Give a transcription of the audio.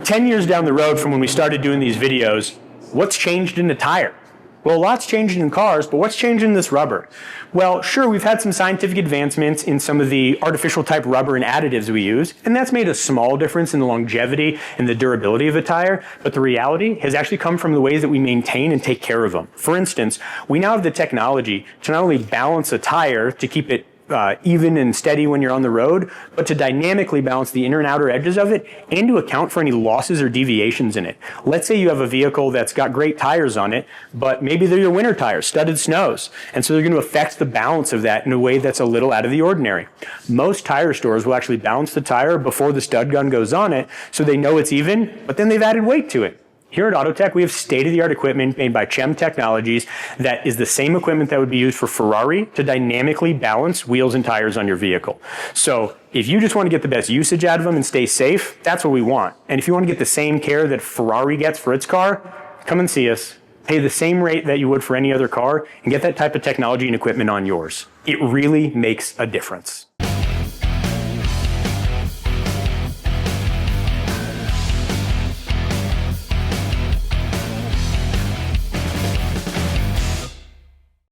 10 years down the road from when we started doing these videos, what's changed in the tire? Well, a lot's changed in cars, but what's changed in this rubber? Well, sure, we've had some scientific advancements in some of the artificial type rubber and additives we use, and that's made a small difference in the longevity and the durability of a tire, but the reality has actually come from the ways that we maintain and take care of them. For instance, we now have the technology to not only balance a tire to keep it even and steady when you're on the road, but to dynamically balance the inner and outer edges of it and to account for any losses or deviations in it. Let's say you have a vehicle that's got great tires on it, but maybe they're your winter tires, studded snows, and so they're going to affect the balance of that in a way that's a little out of the ordinary. Most tire stores will actually balance the tire before the stud gun goes on it so they know it's even, but then they've added weight to it. Here at Autotek, we have state-of-the-art equipment made by CHEM Technologies that is the same equipment that would be used for Ferrari to dynamically balance wheels and tires on your vehicle. So if you just want to get the best usage out of them and stay safe, that's what we want. And if you want to get the same care that Ferrari gets for its car, come and see us. Pay the same rate that you would for any other car and get that type of technology and equipment on yours. It really makes a difference.